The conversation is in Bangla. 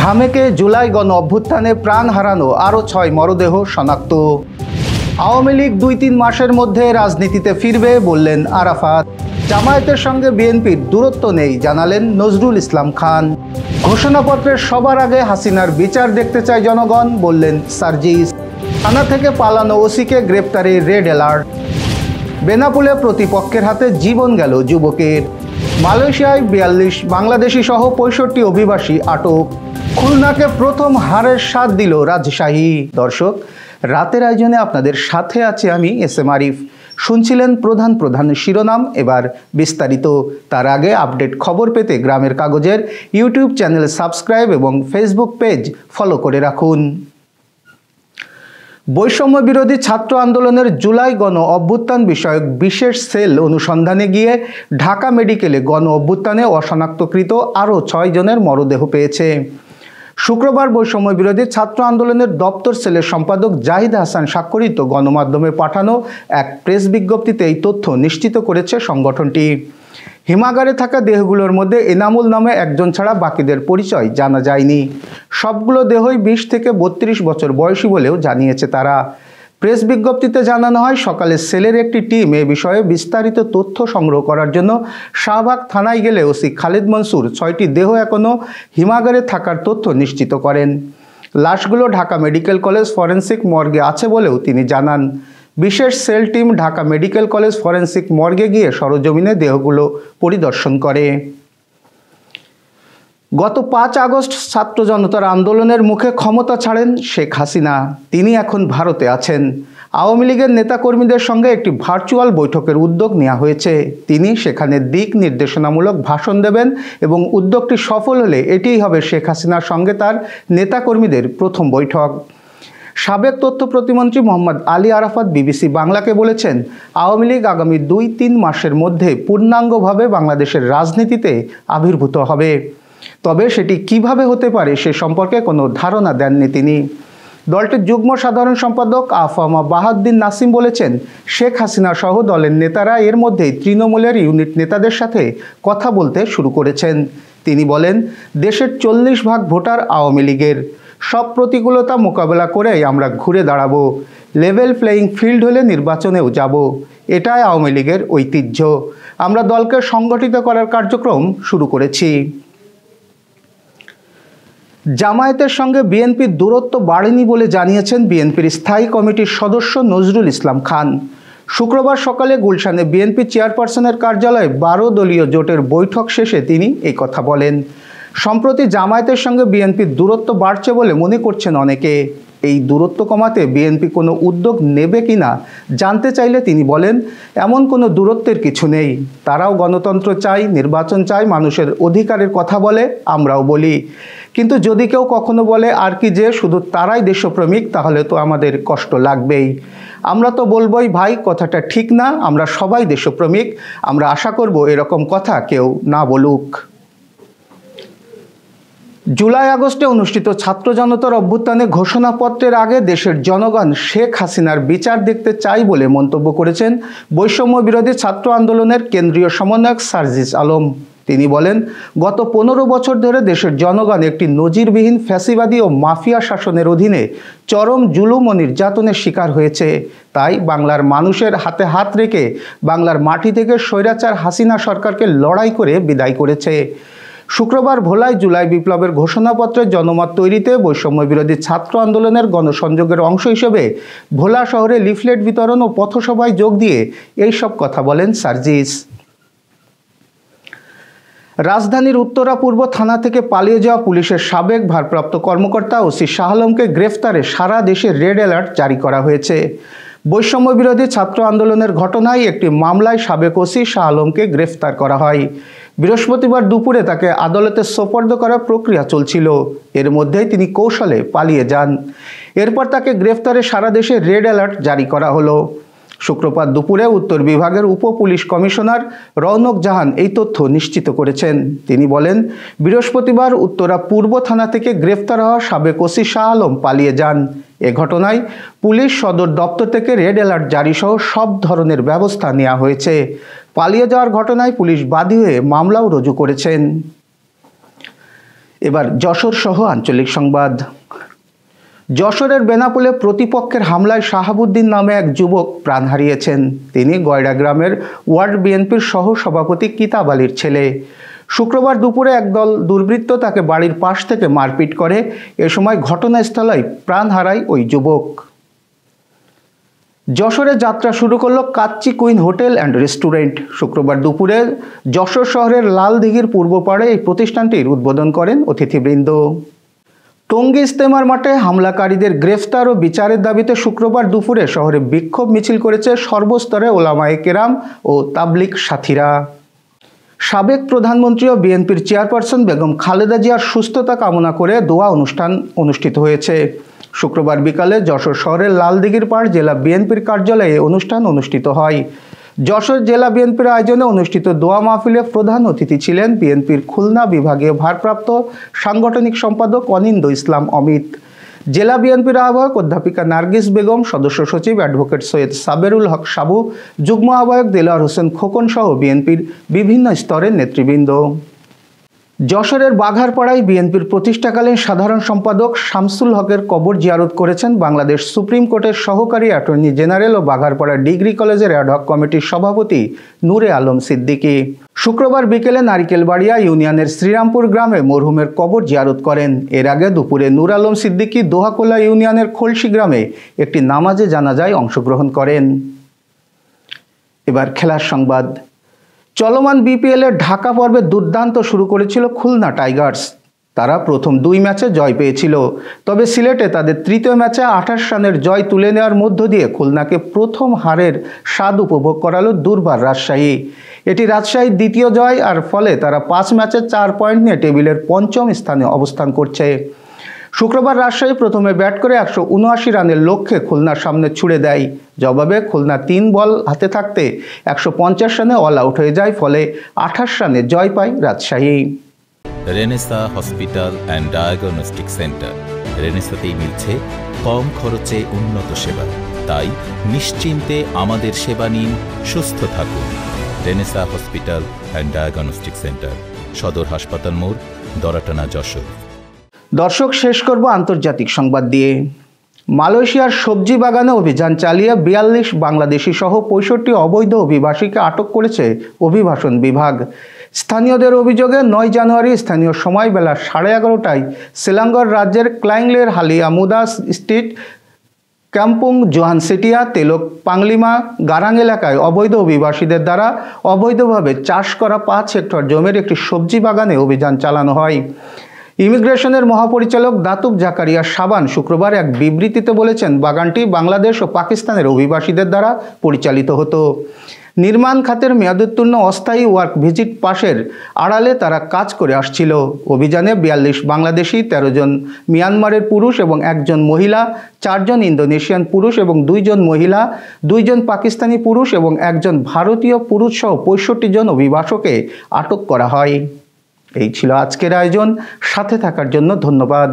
ঢামেকে জুলাই গণ অভ্যুত্থানে প্রাণ হারানো আরও 6 মরদেহ শনাক্ত। আওয়ামী লীগ 2-3 মাসের মধ্যে রাজনীতিতে ফিরবে বললেন আরাফাত। জামায়াতের সঙ্গে বিএনপির দূরত্ব নেই জানালেন নজরুল ইসলাম খান। ঘোষণাপত্রের সবার আগে হাসিনার বিচার দেখতে চায় জনগণ বললেন সার্জিস। থানা থেকে পালানো ওসিকে গ্রেপ্তারে রেড অ্যালার্ট। বেনাপোলে প্রতিপক্ষের হাতে জীবন গেল যুবকের। মালয়েশিয়ায় 42 বাংলাদেশি সহ 65 অভিবাসী আটক। খুলনাকে প্রথম হারের স্বাদ দিল রাজশাহী। দর্শক, রাতের আয়োজনে আপনাদের সাথে আছি আমি এস.এম. আরিফ। শুনছিলেন প্রধান প্রধান শিরোনাম, এবার বিস্তারিত। তার আগে আপডেট খবর পেতে গ্রামের কাগজের ইউটিউব চ্যানেল সাবস্ক্রাইব এবং ফেসবুক পেজ ফলো করে রাখুন। বৈষম্য বিরোধী ছাত্র আন্দোলনের জুলাই গণ অভ্যুত্থান বিষয়ক বিশেষ সেল অনুসন্ধানে গিয়ে ঢাকা মেডিকেলে গণ অভ্যুত্থানে অশনাক্তকৃত আরও 6 জনের মরদেহ পেয়েছে। শুক্রবার বৈষম্য বিরোধী ছাত্র আন্দোলনের দপ্তর সেলের সম্পাদক জাহিদ হাসান স্বাক্ষরিত গণমাধ্যমে পাঠানো এক প্রেস বিজ্ঞপ্তিতে এই তথ্য নিশ্চিত করেছে সংগঠনটি। হিমাগারে থাকা দেহগুলোর মধ্যে এনামুল নামে একজন ছাড়া বাকিদের পরিচয় জানা যায়নি। সবগুলো দেহই 20 থেকে 32 বছর বয়সী বলেও জানিয়েছে তারা। প্রেস বিজ্ঞপ্তিতে জানানো হয়, সকালে সেলের একটি টিম এ বিষয়ে বিস্তারিত তথ্য সংগ্রহ করার জন্য শাহবাগ থানায় গেলে ওসি খালিদ মনসুর 6টি দেহ এখনও হিমাগারে থাকার তথ্য নিশ্চিত করেন। লাশগুলো ঢাকা মেডিকেল কলেজ ফরেন্সিক মর্গে আছে বলেও তিনি জানান। বিশেষ cell team Dhaka medical college forensic মর্গে গিয়ে সরজমিনে দেহগুলো পরিদর্শন করে। গত 5 আগস্ট ছাত্র জনতার আন্দোলনের মুখে ক্ষমতা ছাড়েন শেখ হাসিনা। তিনি এখন ভারতে আছেন। আওয়ামী লীগের নেতাকর্মীদের সঙ্গে একটি ভার্চুয়াল বৈঠকের উদ্যোগ নেওয়া হয়েছে। তিনি সেখানে দিক নির্দেশনামূলক ভাষণ দেবেন এবং উদ্যোগটি সফল হলে এটিই হবে শেখ হাসিনার সঙ্গে তার নেতাকর্মীদের প্রথম বৈঠক। সাবেক তথ্য প্রতিমন্ত্রী মোহাম্মদ আলী আরাফাত বিবিসি বাংলাকে বলেছেন, আওয়ামী লীগ আগামী 2-3 মাসের মধ্যে পূর্ণাঙ্গভাবে বাংলাদেশের রাজনীতিতে আবির্ভূত হবে। তবে সেটি কিভাবে হতে পারে সে সম্পর্কে কোনো ধারণা দেননি তিনি। দলটির যুগ্ম সাধারণ সম্পাদক আফামা বাহাউদ্দিন নাসিম বলেছেন, শেখ হাসিনা সহ দলের নেতারা এর মধ্যেই তৃণমূলের ইউনিট নেতাদের সাথে কথা বলতে শুরু করেছেন। তিনি বলেন, দেশের 40% ভোটার আওয়ামী লীগের। সব প্রতিকূলতা মোকাবেলা করেই আমরা ঘুরে দাঁড়াবো। লেভেল প্লেয়িং ফিল্ড হলে নির্বাচনেও যাব। এটাই আওয়ামী লীগের ঐতিহ্য। আমরা দলকে সংগঠিত করার কার্যক্রম শুরু করেছি। জামায়াতের সঙ্গে বিএনপির দূরত্ব বাড়েনি বলে জানিয়েছেন বিএনপির স্থায়ী কমিটির সদস্য নজরুল ইসলাম খান। শুক্রবার সকালে গুলশানে বিএনপি চেয়ারপারসনের কার্যালয়ে 12 দলীয় জোটের বৈঠক শেষে তিনি এই কথা বলেন। সম্প্রতি জামায়াতের সঙ্গে বিএনপির দূরত্ব বাড়ছে বলে মনে করছেন অনেকে। এই দূরত্ব কমাতে বিএনপি কোনো উদ্যোগ নেবে কিনা জানতে চাইলে তিনি বলেন, এমন কোনো দূরত্বের কিছু নেই। তারাও গণতন্ত্র চায়, নির্বাচন চায়, মানুষের অধিকারের কথা বলে, আমরাও বলি। কিন্তু যদি কেউ কখনো বলে আর কি যে শুধু তারাই দেশপ্রেমিক, তাহলে তো আমাদের কষ্ট লাগবেই। আমরা তো বলবোই, ভাই কথাটা ঠিক না, আমরা সবাই দেশপ্রেমিক। আমরা আশা করব এরকম কথা কেউ না বলুক। জুলাই আগস্টে অনুষ্ঠিত ছাত্র জনতার অভ্যুত্থানে ঘোষণাপত্রের আগে দেশের জনগণ শেখ হাসিনার বিচার দেখতে চাই বলে মন্তব্য করেছেন বৈষম্য বিরোধী ছাত্র আন্দোলনের কেন্দ্রীয় সমন্বয়ক সার্জিস আলম। তিনি বলেন, গত 15 বছর ধরে দেশের জনগণ একটি নজিরবিহীন ফ্যাসিবাদী ও মাফিয়া শাসনের অধীনে চরম জুলুম ও নির্যাতনের শিকার হয়েছে। তাই বাংলার মানুষের হাতে হাত রেখে বাংলার মাটি থেকে স্বৈরাচার হাসিনা সরকারকে লড়াই করে বিদায় করেছে। শুক্রবার ভোলায় জুলাই বিপ্লবের ঘোষণাপত্রের জনমত তৈরিতে বৈষম্য বিরোধী ছাত্র আন্দোলনের গণসংযোগের অংশ হিসেবে ভোলা শহরে লিফলেট বিতরণ ও পথসভায় যোগ দিয়ে এইসব কথা বলেন সার্জিস। রাজধানীর উত্তরা পূর্ব থানা থেকে পালিয়ে যাওয়া পুলিশের সাবেক ভারপ্রাপ্ত কর্মকর্তা ওসি শাহ আলমকে গ্রেফতারে সারা দেশে রেড অ্যালার্ট জারি করা হয়েছে। বৈষম্য বিরোধী ছাত্র আন্দোলনের ঘটনায় একটি মামলায় সাবেক ওসি শাহ আলমকে গ্রেফতার করা হয়। বৃহস্পতিবার দুপুরে তাকে আদালতে সোপর্দ করার প্রক্রিয়া চলছিল। এর মধ্যেই তিনি কৌশলে পালিয়ে যান। এরপর তাকে গ্রেফতারে সারা দেশে রেড অ্যালার্ট জারি করা হলো। শুক্রবার দুপুরে উত্তর বিভাগের উপ পুলিশ কমিশনার রৌনক জাহান এই তথ্য নিশ্চিত করেছেন। তিনি বলেন, বৃহস্পতিবার উত্তরা পূর্ব থানা থেকে গ্রেফতার হওয়া সাবেক ওসি শাহ আলম পালিয়ে যান। এ ঘটনায় পুলিশ সদর দপ্তর থেকে রেড অ্যালার্ট জারি সহ সব ধরনের ব্যবস্থা নেওয়া হয়েছে। পালিয়ে যাওয়ার ঘটনায় পুলিশ বাদী হয়ে মামলাও রুজু করেছেন। এবার যশোর সহ আঞ্চলিক সংবাদ। যশোরের বেনাপোলে প্রতিপক্ষের হামলায় শাহাবুদ্দিন নামে এক যুবক প্রাণ হারিয়েছেন। তিনি গয়রা গ্রামের ওয়ার্ড বিএনপির সহ সভাপতি কিতাব আলীর ছেলে। শুক্রবার দুপুরে একদল দুর্বৃত্ত তাকে বাড়ির পাশ থেকে মারপিট করে। এ সময় ঘটনাস্থলেই প্রাণ হারায় ওই যুবক। যশোরে যাত্রা শুরু করল kacchi queen hotel and restaurant. শুক্রবার দুপুরে যশোর শহরের লালদিঘির পূর্ব পাড়ে এই প্রতিষ্ঠানটির উদ্বোধন করেন অতিথিবৃন্দ। টঙ্গী ইজতেমার মাঠে হামলাকারীদের গ্রেফতার ও বিচারের দাবিতে শুক্রবার দুপুরে শহরে বিক্ষোভ মিছিল করেছে সর্বস্তরে ওলামায়ে কেরাম ও তাবলিগ সাথীরা। সাবেক প্রধানমন্ত্রী ও বিএনপির চেয়ারপারসন বেগম খালেদা জিয়ার সুস্থতা কামনা করে দোয়া অনুষ্ঠান অনুষ্ঠিত হয়েছে। শুক্রবার বিকালে যশোর শহরের লালদিঘির পাড় জেলা বিএনপির কার্যালয়ে অনুষ্ঠান অনুষ্ঠিত হয়। যশোর জেলা বিএনপির আয়োজনে অনুষ্ঠিত দোয়া মাহফিলে প্রধান অতিথি ছিলেন বিএনপির খুলনা বিভাগীয় ভারপ্রাপ্ত সাংগঠনিক সম্পাদক অনিন্দ ইসলাম অমিত, জেলা বিএনপির আহ্বায়ক অধ্যাপিকা নার্গিস বেগম, সদস্য সচিব অ্যাডভোকেট সৈয়দ সাবেরুল হক সাবু, যুগ্ম আহ্বায়ক দেলোয়ার হোসেন খোকন সহ বিএনপির বিভিন্ন স্তরের নেতৃবৃন্দ। যশোরের বাঘারপাড়ায় বিএনপির প্রতিষ্ঠাকালীন সাধারণ সম্পাদক শামসুল হকের কবর জিয়ারত করেছেন বাংলাদেশ সুপ্রিম কোর্টের সহকারী অ্যাটর্নি জেনারেল ও বাঘারপাড়া ডিগ্রি কলেজের অ্যাডহক কমিটির সভাপতি নূরে আলম সিদ্দিকী। শুক্রবার বিকেলে নারিকেলবাড়িয়া ইউনিয়নের শ্রীরামপুর গ্রামে মরহুমের কবর জিয়ারত করেন। এর আগে দুপুরে নূর আলম সিদ্দিকী দোহাকোলা ইউনিয়নের খলসি গ্রামে একটি নামাজে জানাজায় অংশগ্রহণ করেন। এবার খেলার সংবাদ। চলমান বিপিএলের ঢাকা পর্বে দুর্দান্ত শুরু করেছিল খুলনা টাইগার্স। তারা প্রথম 2 ম্যাচে জয় পেয়েছিল, তবে সিলেটে তাদের তৃতীয় ম্যাচে 28 রানের জয় তুলে নেওয়ার মধ্য দিয়ে খুলনাকে প্রথম হারের স্বাদ উপভোগ করালো দুর্বার রাজশাহী। এটি রাজশাহীর দ্বিতীয় জয়, আর ফলে তারা 5 ম্যাচে 4 পয়েন্ট নিয়ে টেবিলের 5ম স্থানে অবস্থান করছে। শুক্রবার রাজশাহী প্রথমে ব্যাট করে 179 রানের লক্ষ্যে খুলনার সামনে ছুড়ে দেয়। জবাবে খুলনা 3 বল হাতে থাকতে 150 রানে অল আউট হয়ে যায়, ফলে 28 রানে জয় পায় Rajshahi. Renaissance hospital and diagnostic centre. রেনেসাতেই মিলছে কম খরচে উন্নত সেবা, তাই নিশ্চিন্তে আমাদের সেবা নিন, সুস্থ থাকুন। Renaissance hospital and diagnostic centre, সদর হাসপাতাল মোড়, দরাটানা, যশোর। দর্শক, শেষ করব আন্তর্জাতিক সংবাদ দিয়ে। মালয়েশিয়ার সবজি বাগানে অভিযান চালিয়ে 42 বাংলাদেশি সহ 65 অবৈধ অভিবাসীকে আটক করেছে অভিবাসন বিভাগ। স্থানীয়দের অভিযোগে 9 জানুয়ারি স্থানীয় সময় বেলা 11:30টায় সেলাঙ্গর রাজ্যের ক্লাইংলের হালিয়ামুদা স্ট্রিট, ক্যাম্পুং জোহানসেটিয়া, তেলক পাংলিমা, গারাং এলাকায় অবৈধ অভিবাসীদের দ্বারা অবৈধভাবে চাষ করা 5 হেক্টর জমির একটি সবজি বাগানে অভিযান চালানো হয়। ইমিগ্রেশনের মহাপরিচালক দাতুব জাকারিয়া সাবান শুক্রবার এক বিবৃতিতে বলেছেন, বাগানটি বাংলাদেশ ও পাকিস্তানের অভিবাসীদের দ্বারা পরিচালিত হতো। নির্মাণ খাতের মেয়াদোত্তীর্ণ অস্থায়ী ওয়ার্ক ভিজিট পাসের আড়ালে তারা কাজ করে আসছিল। অভিযানে 42 বাংলাদেশি, 13 জন মিয়ানমারের পুরুষ এবং 1 জন মহিলা, 4 জন ইন্দোনেশিয়ান পুরুষ এবং 2 জন মহিলা, 2 জন পাকিস্তানি পুরুষ এবং 1 জন ভারতীয় পুরুষ সহ 65 জন অভিবাসকে আটক করা হয়। এই ছিল আজকের আয়োজন। সাথে থাকার জন্য ধন্যবাদ।